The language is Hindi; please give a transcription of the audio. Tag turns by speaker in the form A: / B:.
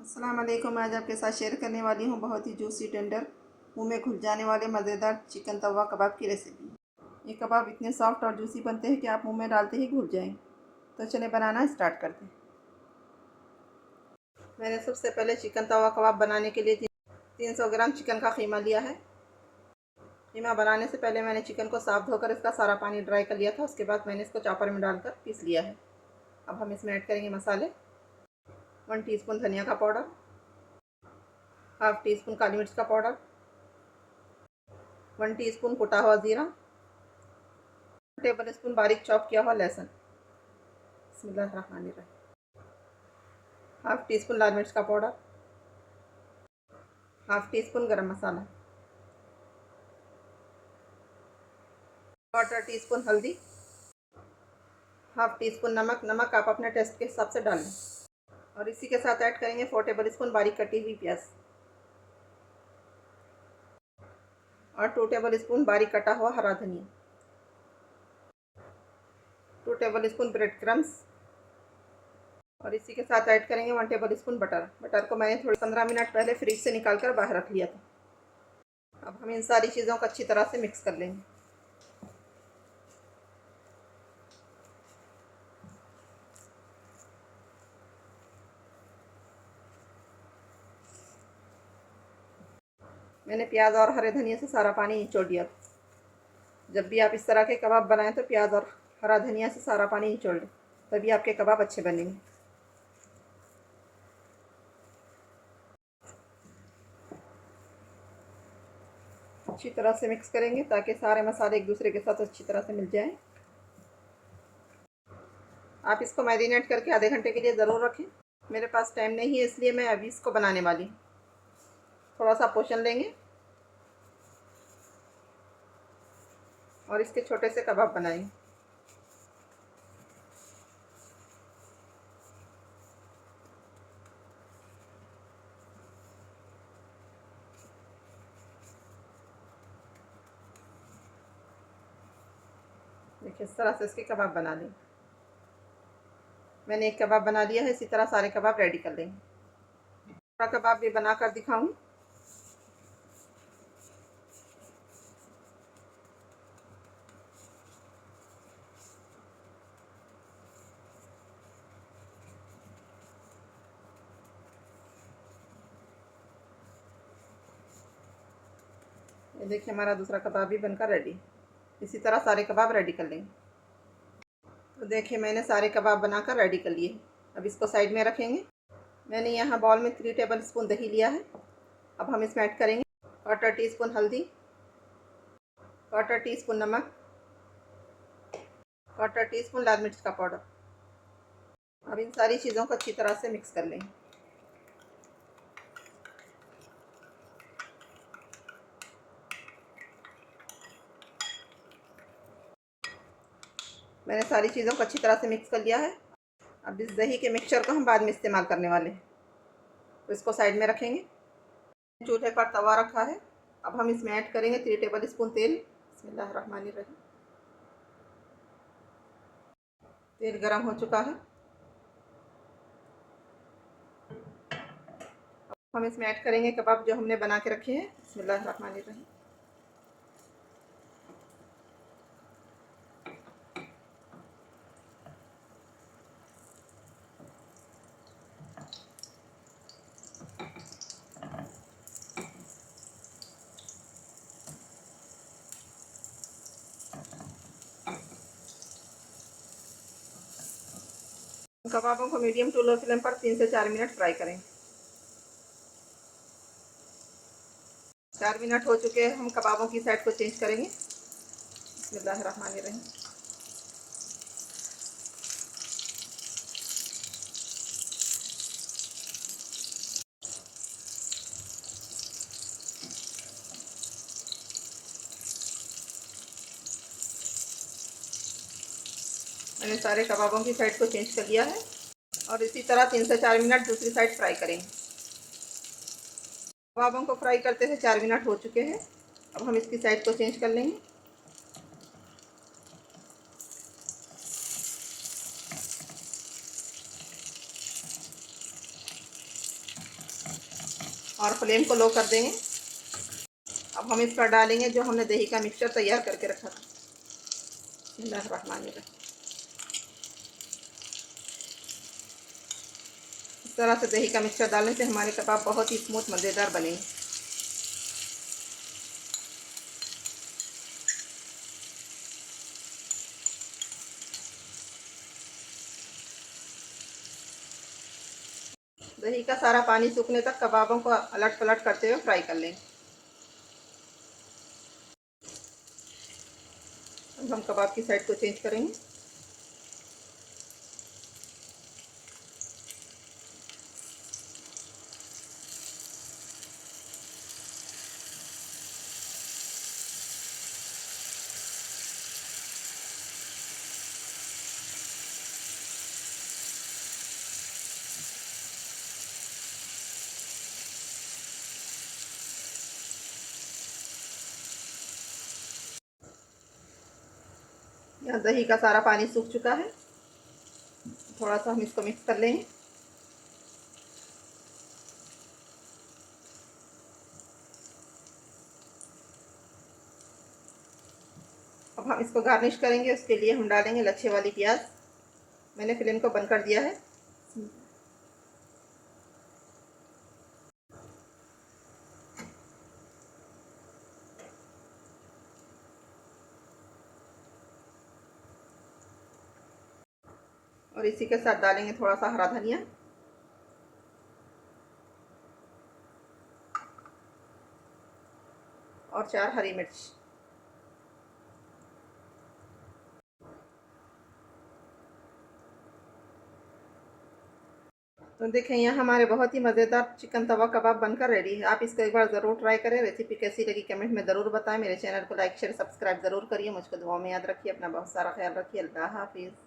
A: अस्सलाम वालेकुम। आज आपके साथ शेयर करने वाली हूँ बहुत ही जूसी टेंडर मुंह में घुल जाने वाले मज़ेदार चिकन तवा कबाब की रेसिपी। ये कबाब इतने सॉफ्ट और जूसी बनते हैं कि आप मुंह में डालते ही घुल जाएं। तो चलिए बनाना स्टार्ट करते हैं। मैंने सबसे पहले चिकन तवा कबाब बनाने के लिए 300 ग्राम चिकन का कीमा लिया है। कीमा बनाने से पहले मैंने चिकन को साफ़ धोकर इसका सारा पानी ड्राई कर लिया था। उसके बाद मैंने इसको चॉपर में डालकर पीस लिया है। अब हम इसमें ऐड करेंगे मसाले। 1 टीस्पून धनिया का पाउडर, हाफ टी स्पून काली मिर्च का पाउडर, 1 टीस्पून कुटा हुआ ज़ीरा, 1 टेबल स्पून बारीक चॉप किया हुआ लहसुन। बिस्मिल्लाहिर्रहमानिर्रहीम। हाफ टी स्पून लाल मिर्च का पाउडर, हाफ टी स्पून गरम मसाला, 1/4 टीस्पून हल्दी, हाफ टी स्पून नमक। नमक आप अपने टेस्ट के हिसाब से डाल लें। और इसी के साथ ऐड करेंगे 4 टेबल स्पून बारीक कटी हुई प्याज और 2 टेबल स्पून बारीक कटा हुआ हरा धनिया, 2 टेबल स्पून ब्रेड क्रम्स और इसी के साथ ऐड करेंगे 1 टेबल स्पून बटर। बटर को मैंने थोड़ी 15 मिनट पहले फ्रिज से निकाल कर बाहर रख लिया था। अब हम इन सारी चीज़ों को अच्छी तरह से मिक्स कर लेंगे। मैंने प्याज और हरे धनिया से सारा पानी निचोड़ दिया। जब भी आप इस तरह के कबाब बनाएं तो प्याज और हरा धनिया से सारा पानी निचोड़ लें, तभी आपके कबाब अच्छे बनेंगे। अच्छी तरह से मिक्स करेंगे ताकि सारे मसाले एक दूसरे के साथ अच्छी तरह से मिल जाएं। आप इसको मैरिनेट करके आधे घंटे के लिए ज़रूर रखें। मेरे पास टाइम नहीं है इसलिए मैं अभी इसको बनाने वाली हूँ। थोड़ा सा पोर्शन लेंगे और इसके छोटे से कबाब बनाएंगे। देखिए इस तरह से इसके कबाब बना लें। मैंने एक कबाब बना लिया है, इसी तरह सारे कबाब रेडी कर लेंगे। पूरा कबाब भी बना कर दिखाऊंगी। ये देखिए हमारा दूसरा कबाब भी बनकर रेडी। इसी तरह सारे कबाब रेडी कर लेंगे। तो देखिए मैंने सारे कबाब बनाकर रेडी कर लिए। अब इसको साइड में रखेंगे। मैंने यहाँ बाउल में 3 टेबल स्पून दही लिया है। अब हम इसमें ऐड करेंगे 1/4 टीस्पून हल्दी, 1/4 टीस्पून नमक, 1/4 टीस्पून लाल मिर्च का पाउडर। अब इन सारी चीज़ों को अच्छी तरह से मिक्स कर लेंगे। मैंने सारी चीज़ों को अच्छी तरह से मिक्स कर लिया है। अब इस दही के मिक्सचर को हम बाद में इस्तेमाल करने वाले हैं, तो इसको साइड में रखेंगे। चूल्हे पर तवा रखा है। अब हम इसमें ऐड करेंगे 3 टेबल स्पून तेल। बिस्मिल्लाहिर्रहमानिर्रहीम। तेल गरम हो चुका है। अब हम इसमें ऐड करेंगे कबाब जो हमने बना के रखे हैं। बिस्मिल्लाहिर्रहमानिर्रहीम। कबाबों को मीडियम टू लो फ्लेम पर 3 से 4 मिनट फ्राई करें। 4 मिनट हो चुके हैं। हम कबाबों की साइड को चेंज करेंगे। बिस्मिल्लाहिर्रहमानिर्रहीम। मैंने सारे कबाबों की साइड को चेंज कर लिया है और इसी तरह 3 से 4 मिनट दूसरी साइड फ्राई करेंगे। कबाबों को फ्राई करते हुए 4 मिनट हो चुके हैं। अब हम इसकी साइड को चेंज कर लेंगे। और फ्लेम को लो कर देंगे। अब हम इस पर डालेंगे जो हमने दही का मिक्सचर तैयार करके रखा था। बिस्मिल्लाहिर्रहमानिर्रहीम। इस तरह से दही का मिक्सचर डालने से हमारे कबाब बहुत ही स्मूथ मज़ेदार बनेंगे। दही का सारा पानी सूखने तक कबाबों को अलट पलट करते हुए फ्राई कर लेंगे। अब हम कबाब की साइड को चेंज करेंगे। यहाँ दही का सारा पानी सूख चुका है। थोड़ा सा हम इसको मिक्स कर लेंगे। अब हम इसको गार्निश करेंगे। उसके लिए हम डालेंगे लच्छे वाली प्याज। मैंने फ्लेम को बंद कर दिया है। और इसी के साथ डालेंगे थोड़ा सा हरा धनिया और 4 हरी मिर्च। तो देखें, यहाँ हमारे बहुत ही मज़ेदार चिकन तवा कबाब बनकर रेडी है। आप इसको एक बार ज़रूर ट्राई करें। रेसिपी कैसी लगी कमेंट में ज़रूर बताएं। मेरे चैनल को लाइक शेयर सब्सक्राइब ज़रूर करिए। मुझको दुआ में याद रखिए। अपना बहुत सारा ख्याल रखिए। अल्लाह हाफिज़।